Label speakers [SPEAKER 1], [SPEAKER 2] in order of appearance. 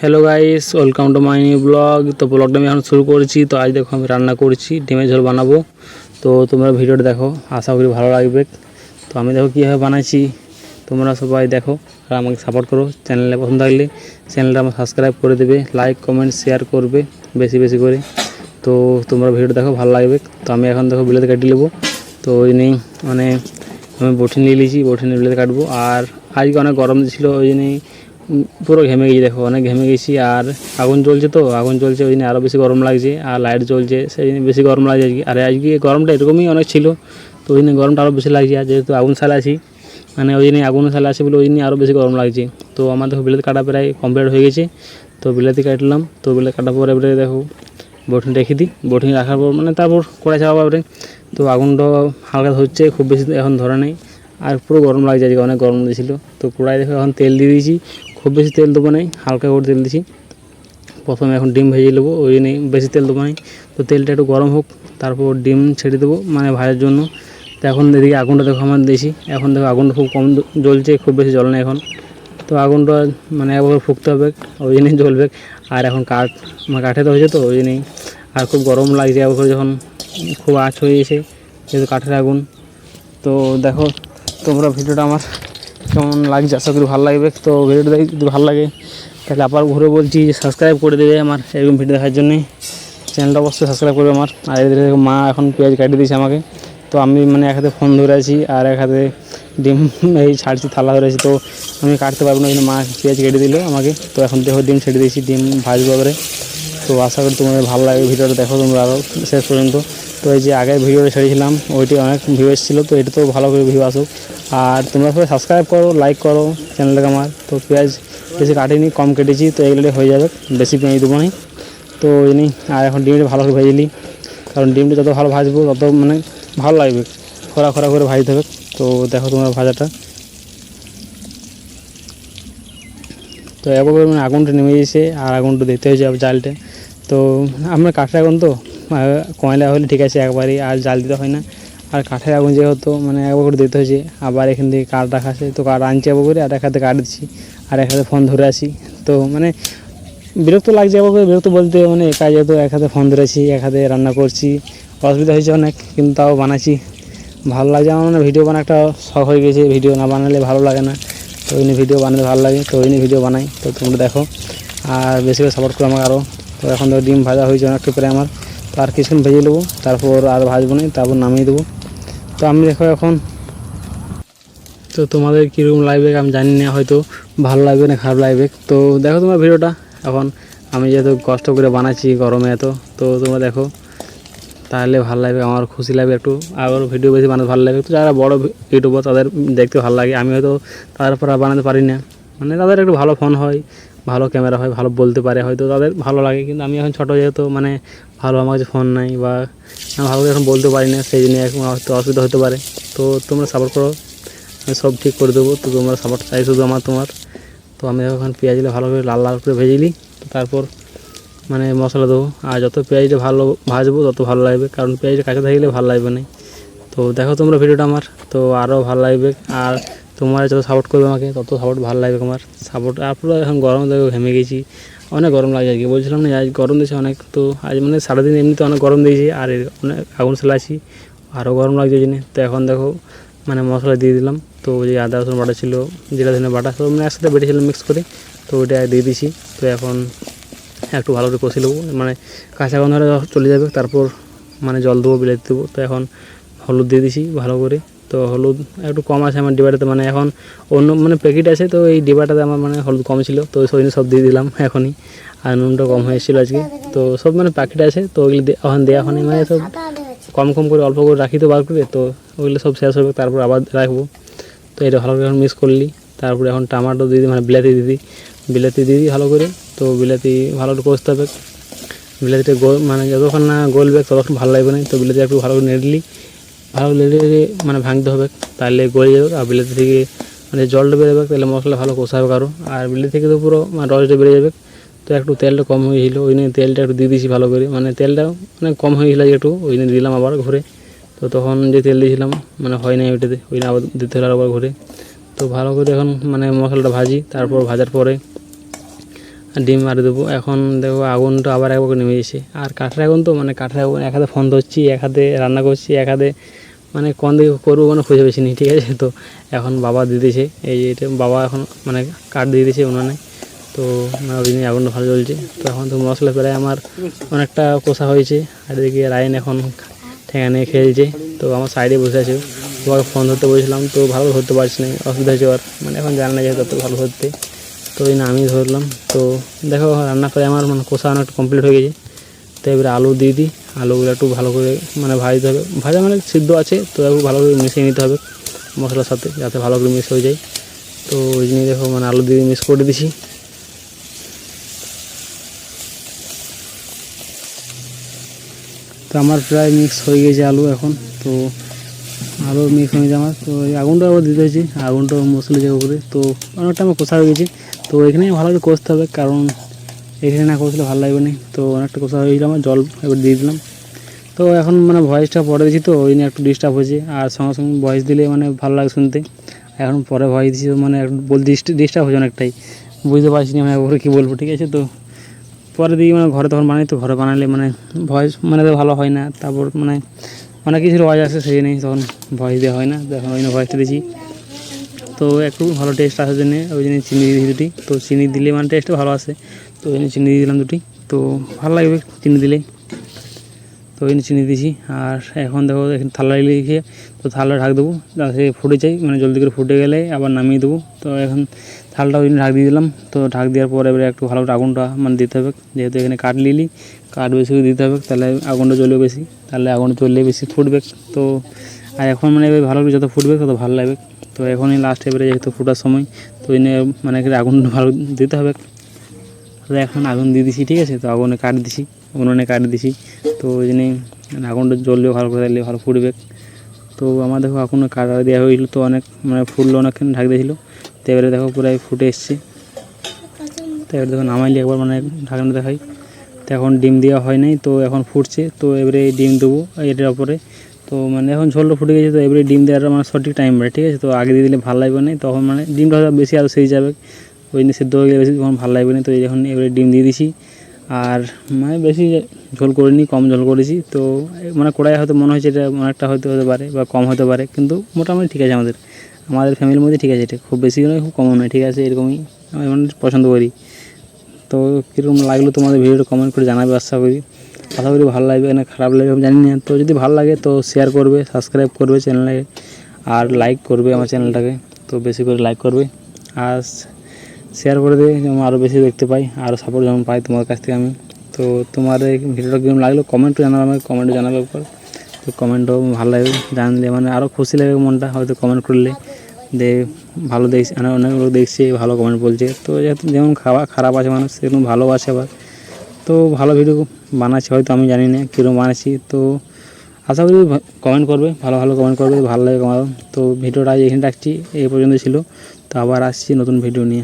[SPEAKER 1] Hello guys, welcome to my new blog. তো ব্লগটা আমি এখন শুরু করেছি। তো আজ দেখো আমি রান্না করছি, ডিমের ঝোল বানাবো। তো তোমরা ভিডিওটা দেখো, আশা করি ভালো লাগবে। তো আমি দেখো কীভাবে বানাইছি, তোমরা সবাই দেখো আর আমাকে সাপোর্ট করো। চ্যানেলে পছন্দ থাকলে চ্যানেলটা আমার সাবস্ক্রাইব করে দেবে, লাইক কমেন্ট শেয়ার করবে বেশি বেশি করে। তো তোমরা ভিডিওটা দেখো, ভালো লাগবে। তো আমি এখন দেখো বিলেতে কাটিয়ে নেবো। তো ওই নিয়ে মানে আমি বটি নিয়ে নিয়েছি, বটি নিয়ে বিলেতে কাটবো। আর আজকে অনেক গরম ছিল, ওই জন্যই পুরো ঘেমে গেছি, দেখো অনেক ঘেমে গেছি। আর আগুন জ্বলছে, তো আগুন জ্বলছে ওই জন্য আরও বেশি গরম লাগছে। আর লাইট জ্বলছে সেই জন্য বেশি গরম লাগছে আজকে। আর আজকে গরমটা এরকমই অনেক ছিল, তো ওই জন্য গরমটা আরও বেশি লাগছে। আর যেহেতু আগুন শালে আছি, মানে ওই জন্য আগুন শালে আছে বলে ওই জন্য আরও বেশি গরম লাগছে। তো আমার দেখো বিলেতি কাটা প্রায় কমপ্লিট হয়ে গেছে। তো বিলেতি কাটলাম। তো বিলেতি কাটার পরে এবারে দেখো বটিন রেখে দিই। বটিন রাখার পর মানে তারপর কড়াই চাপাবো এবারে। তো আগুনটা হালকা ধরছে, খুব বেশি এখন ধরে নেই। আর পুরো গরম লাগছে আজকে, অনেক গরম দিয়েছিল। তো কড়াই দেখো এখন তেল দিয়ে দিয়েছি, খুব বেশি তেল দেবো নাই, হালকা করে তেল দিয়েছি। প্রথমে এখন ডিম ভেজে নেবো, ওই নেই বেশি তেল দেবো নাই। তো তেলটা একটু গরম হোক, তারপর ডিম ছেড়ে দেবো মানে ভাজার জন্য। তো এখন এদিকে আগুনটা দেখো আমার দিয়েছি, এখন দেখো আগুনটা খুব কম জ্বলছে, খুব বেশি জ্বলে না এখন। তো আগুনটা মানে একবার ফুঁকতে হবে, ওই জন্যই জ্বলবে। আর এখন কাঠে তো হয়েছে, তো ওই জন্যই আর খুব গরম লাগছে একবার যখন খুব আঁচ হয়ে গেছে, যেহেতু কাঠের আগুন। তো দেখো তোমরা ভিডিওটা আমার কেমন লাগছে, আশা করি ভালো লাগবে। তো ভিডিওটা যদি ভালো লাগে তাহলে আবার ঘুরে বলছি যে সাবস্ক্রাইব করে দেবে আমার এরকম ভিডিও দেখার জন্যে। চ্যানেলটা অবশ্যই সাবস্ক্রাইব করবে আমার। আর এদিকে মা এখন পেঁয়াজ কাটিয়ে দিয়েছে আমাকে। তো আমি মানে এক হাতে ফোন ধরে আছি আর এক হাতে ডিম এই ছাড়ছি, থালা ধরে আছি। তো আমি কাটতে পারবো না, কিন্তু মা পেঁয়াজ কেটে দিল আমাকে। তো এখন দেখো ডিম ছেড়ে দিয়েছি, ডিম ভাজবো এবারে। তো আশা করি তোমাদের ভালো লাগে ভিডিওটা, দেখো তোমরা আরও শেষ পর্যন্ত। তো এই যে আগের ভিডিওটা ছেড়েছিলাম ওইটি অনেক ভিউ এসেছিলো, তো এটা তো ভালো করে ভিউ আসুক। আর তোমরা সবাই সাবস্ক্রাইব করো, লাইক করো চ্যানেলটাকে আমার। তো পেঁয়াজ বেশি কাটিনি, কম কেটেছি, তো এগুলো হয়ে যাবে, বেশি পেঁয়াজ দেবো না। তো এই নিই। আর এখন ডিমটা ভালো করে ভেজে নিই, কারণ ডিমটা যত ভালো ভাজবো তত মানে ভালো লাগবে, খরা খরা করে ভাজতে হবে। তো দেখো তোমরা ভাজাটা। তো একবার মানে আগুনটা নেমে গেছে, আর আগুনটা দেখতে হয়েছে জালটা। তো আমরা কাঠের আগুন, তো কয়লা হলে ঠিক আছে একবারই, আর জাল দিতে হয় না। আর কাঠের আগুন যেহেতু মানে একবার করে দিতে হয়েছে। আবার এখান থেকে কাঠ রাখা আছে, তো কাঠ আনছি একবার করে, আর এক হাতে কাঠ দিচ্ছি আর এক হাতে ফোন ধরে আসি। তো মানে বিরক্ত লাগছে একবার করে, বিরক্ত বলতে মানে একা যেহেতু এক হাতে ফোন ধরেছি, এক হাতে রান্না করছি, অসুবিধা হয়েছে অনেক, কিন্তু তাও বানাচ্ছি, ভালো লাগছে আমার। মানে ভিডিও বানা একটা শখ হয়ে গেছে, ভিডিও না বানালে ভালো লাগে না। তো ওই নিয়ে ভিডিও বানাতে ভালো লাগে, তো ওই নিয়ে ভিডিও বানাই। তো তোমরা দেখো আর বেশি করে সাপোর্ট করো আমাকে আরও। তো এখন তো ডিম ভাজা হয়েছে অনেকটা প্রায় আমার। তো আর কিছুক্ষণ ভেজে নেবো, তারপর আর ভাজবো না, তারপর নামিয়ে দেবো। তো আমি দেখো এখন, তো তোমাদের কীরকম লাগবে আমি জানি না, হয়তো ভালো লাগবে না খারাপ লাগবে। তো দেখো তোমার ভিডিওটা এখন, আমি যেহেতু কষ্ট করে বানাচ্ছি গরমে এত, তো তোমরা দেখো তাহলে ভালো লাগবে, আমার খুশি লাগবে একটু। আবার ভিডিও বেশি বানাতে ভালো লাগে। তো যারা বড় ইউটিউবার তাদের দেখতে ভালো লাগে, আমি হয়তো তাদের পর বানাতে পারি না। মানে তাদের একটু ভালো ফোন হয়, ভালো ক্যামেরা হয়, ভালো বলতে পারে, হয়তো তাদের ভালো লাগে। কিন্তু আমি এখন ছোটো যেহেতু, মানে ভালো আমার কাছে ফোন নাই, বা আমি ভালো করে এখন বলতে পারি না, সেই জন্য এখন হয়তো অসুবিধা হতে পারে। তো তোমরা সাপোর্ট করো, আমি সব ঠিক করে দেবো। তো তোমরা সাপোর্ট চাই শুধু আমার, তোমার। তো আমি এখন পেঁয়াজগুলো ভালো করে লাল লাল করে ভেজে নিই, তারপর মানে মশলা দেবো। আর যত পেঁয়াজটা ভালো ভাজবো তত ভালো লাগবে, কারণ পেঁয়াজটা কাঁচা থাকলে ভালো লাগবে না। তো দেখো তোমরা ভিডিওটা আমার, তো আরও ভালো লাগবে। আর তোমরা যত সাপোর্ট করবে আমাকে তত সাপোর্ট ভালো লাগবে আমার সাপোর্ট। আর পুরো এখন গরম দেখো ঘেমে গেছি, অনেক গরম লাগে আজকে, বলছিলাম না আজ গরম দিয়েছে অনেক। তো আজ মানে সারাদিন এমনিতে অনেক গরম দিয়েছি, আর অনেক আগুন চালাচ্ছি, আরও গরম লাগছে ওই জন্য। তো এখন দেখো মানে মশলা দিয়ে দিলাম। তো যে আদা রসুন বাটা ছিল, জিরা ধনে বাটা, সব মানে একসাথে বেটেছিলাম মিক্স করে, তো ওইটা দিয়ে দিয়েছি। তো এখন একটু ভালো করে কষে নেবো, মানে কাঁচা গন্ধ চলে যাবে, তারপর মানে জল দেবো, বিলাতি দেবো। তো এখন হলুদ দিয়ে দিছি ভালো করে। তো হলুদ একটু কম আছে আমার ডিবাটাতে, মানে এখন অন্য মানে প্যাকেট আছে, তো এই ডিবাটাতে আমার মানে হলুদ কম ছিল, তো ওই সব দিয়ে দিলাম এখনই। আর নুনটা কম হয়েছিল আজকে, তো সব মানে প্যাকেট আছে, তো ওইগুলো এখন দেওয়া হয়নি, মানে সব কম কম করে অল্প করে রাখি তো বার করে, তো ওইগুলো সব শেষ হবে, তারপর আবার রাখবো। তো এটা ভালো করে এখন মিক্স করলি, তারপরে এখন টমেটো দিয়ে দিই, মানে বিলাতি দিয়ে দিই ভালো করে। তো বিলাতি ভালো করে কষতে হবে, বিলাতিটা মানে যতক্ষণ না গলবে ততক্ষণ ভালো লাগবে না। তো বিলাতি একটু ভালো করে নেড়লি, ভালো নেড়ে মানে ভাঙতে হবে, তাহলে গলে যাবে। আর বিলাতি থেকে মানে জলটা বেরোবে, তাহলে মশলা ভালো কষা হবে আরও। আর বিলাতি থেকে তো পুরো মানে রসটা বেড়ে যাবে। তো একটু তেলটা কম হয়েছিল, ওই নিয়ে তেলটা একটু দিয়ে দিয়েছি ভালো করে, মানে তেলটা মানে কম হয়েছিল একটু, ওই নিয়ে দিলাম আবার ঘুরে। তো তখন যে তেল দিয়েছিলাম মানে হয় না ওইটাতে, ওই নিয়ে আবার দিতে হলো আবার ঘুরে। তো ভালো করে এখন মানে মশলাটা ভাজি, তারপর ভাজার পরে ডিম মারি দেবো। এখন দেখো আগুনটা আবার একবার নেমে এসে, আর কাঠের আগুন তো মানে কাঠের আগুন এক হাতে ফোন ধরছি, এক হাতে রান্না করছি, এক হাতে মানে কোন দিকে করবো মানে খুঁজে পেয়েছি নি, ঠিক আছে। তো এখন বাবা দিতেছে, এই যে এটা বাবা এখন মানে কাঠ দিয়ে দিয়েছে উনানে। তো মানে ওই জন্য আগুনটা ভালো জ্বলছে। তো এখন তো মশলা প্রায় আমার অনেকটা কষা হয়েছে, আর এদিকে রায়ন এখন ঠেঙা নিয়ে খেলছে। তো আমার সাইডে বসে আছে, তোমাকে ফোন ধরতে বলেছিলাম তো ভালো ধরতে পারছি না, অসুবিধা হচ্ছে ওর, মানে এখন জানে না যেহেতু তত ভালো ধরতে। তো ওই না আমি ধরলাম। তো দেখো রান্না প্রায় আমার মানে কষা অনেকটা কমপ্লিট হয়ে গেছে। তো এবারে আলু দিয়ে দিই, আলুগুলো একটু ভালো করে মানে ভাজতে হবে, ভাজা মানে সিদ্ধ আছে তো একটু ভালো করে মিশিয়ে নিতে হবে মশলার সাথে, যাতে ভালো করে মিক্স হয়ে যায়। তো ওই জন্যই দেখো মানে আলু দিয়ে মিক্স করে দিছি। তো আমার প্রায় মিক্স হয়ে গেছে আলু এখন। তো আলু মিক্স হয়ে গেছে আমার, তো এই আগুনটা আবার দিতে হয়েছে, আগুনটা মশলা যে উপরে। তো অনেকটা আমার কষা হয়ে গেছে। তো এখানে ভালো করে কষতে হবে, কারণ এখানে না কষলে ভালো লাগবে না। তো অনেকটা কষা হয়ে গেছিলো আমার, জল এবার দিয়ে দিলাম। তো এখন মানে ভয়েসটা পরে দিচ্ছি, তো ওই নিয়ে একটু ডিস্টার্ব হয়েছে, আর সঙ্গে সঙ্গে ভয়েস দিলে মানে ভালো লাগে শুনতে। এখন পরে ভয়েস দিচ্ছি মানে বলতে ডিস্টার্ব হয়েছে অনেকটাই, বুঝতে পারছি না মানে ওপরে কী বলবো, ঠিক আছে। তো পরে দিই মানে ঘরে তখন বানাই, তো ঘরে বানালে মানে ভয়েস মানে তো ভালো হয় না, তারপর মানে অনেক কিছুর আওয়াজ আসে, সেই নেই তখন ভয়েস দেওয়া হয় না। তো এখন ওই জন্য ভয়েসটা দিয়েছি। তো একটু ভালো টেস্ট আসার জন্যে ওই জন্য চিনি দিয়ে দুটি, তো চিনি দিলে মানে টেস্টটা ভালো আসে। তো ওই জন্য চিনি দিয়ে দিলাম দুটি, তো ভালো লাগবে চিনি দিলে। তো ওই জন্য চিনি দিয়েছি। আর এখন দেখো এখানে থালা লিখে, তো থালা ঢাক দেবো যাতে ফুটে যায়, মানে জলদি করে ফুটে গেলে আবার নামিয়ে দেবো। তো এখন থালটা ওই জন্য ঢাক দিয়ে দিলাম। তো ঢাক দেওয়ার পর এবারে একটু ভালো করে আগুনটা মানে দিতে হবে, যেহেতু এখানে কাঠ নিলি, কাঠ বেশি করে দিতে হবে, তাহলে আগুনটা জ্বলবে বেশি, তাহলে আগুনটা জ্বললে বেশি ফুটবে। তো আর এখন মানে এবার ভালো করে যত ফুটবে তত ভালো লাগবে। তো এখনই লাস্ট এবারে যেহেতু ফুটার সময়, তো ওই নিয়ে মানে আগুন ভালো দিতে হবে। তো এখন আগুন দিয়ে দিছি, ঠিক আছে। তো আগুনে কাঠ দিছি, উনুনে কাঠ দিছি। তো ওই জন্যই আগুনটা জ্বললেও ভালো করে, দিলে ভালো ফুটবে। তো আমার দেখো এখনও কাঠ দেওয়া হয়েছিল, তো অনেক মানে ফুললো অনেকক্ষণ ঢাক দিয়েছিলো। তো এবারে দেখো পুরাই ফুটে এসছে। তো এবারে দেখো নামাইলে একবার মানে ঢাকনা দেখাই। তো এখন ডিম দেওয়া হয় নাই, তো এখন ফুটছে। তো এবারে ডিম দেবো এটার ওপরে। তো মানে এখন ঝোলটা ফুটে গেছে, তো এবারে ডিম দেওয়ার মানে সঠিক টাইম পড়ে, ঠিক আছে। তো আগে দিয়ে দিলে ভালো লাগবে না, তখন মানে ডিমটা হয়তো বেশি আরও সেই যাবে, ওই জন্য সিদ্ধ হয়ে গেলে বেশি তখন ভালো লাগবে না। তো এই এখন এবারে ডিম দিয়ে দিছি, আর মানে বেশি ঝোল করিনি, কম ঝোল করেছি। তো মানে কড়াই হয়তো মনে হয়েছে এটা অনেকটা হতে পারে বা কম হতে পারে, কিন্তু মোটামুটি ঠিক আছে, আমাদের ফ্যামিলির মধ্যে ঠিক আছে, এটা খুব বেশি নয় খুব কমও নয়, ঠিক আছে। এরকমই আমি মানে পছন্দ করি। তো কীরকম লাগলো তোমাদের ভিডিওটা কমেন্ট করে জানাবে, আশা করি ভালো লাগবে না খারাপ লাগবে আমি জানি না। তো যদি ভালো লাগে তো শেয়ার করবে, সাবস্ক্রাইব করবে চ্যানেলে, আর লাইক করবে আমার চ্যানেলটাকে, তো বেশি করে লাইক করবে আর শেয়ার করে দেবে, যেমন আরও বেশি দেখতে পাই, আরও সাপোর্ট যেমন পাই তোমার কাছ থেকে আমি। তো তোমার এই ভিডিওটা কেমন লাগলো কমেন্টও জানাবে, আমাকে কমেন্টে জানাবে একবার। তো কমেন্টও ভালো লাগবে জানলে, মানে আরও খুশি লাগে মনটা, হয়তো কমেন্ট করলে যে ভালো দেখছি, মানে অনেক লোক দেখছি ভালো কমেন্ট বলছে। তো যেমন খারাপ আছে মানুষ, সেরকম ভালো আছে আবার। তো ভালো ভিডিও বানাচ্ছি, হয়তো আমি জানি না কীরকম বানাচ্ছি। তো আশা করি কমেন্ট করবে, ভালো কমেন্ট করবে, ভালো লাগে আমার। তো ভিডিওটা এখানে রাখছি, এই পর্যন্ত ছিল। তো আবার আসছি নতুন ভিডিও নিয়ে।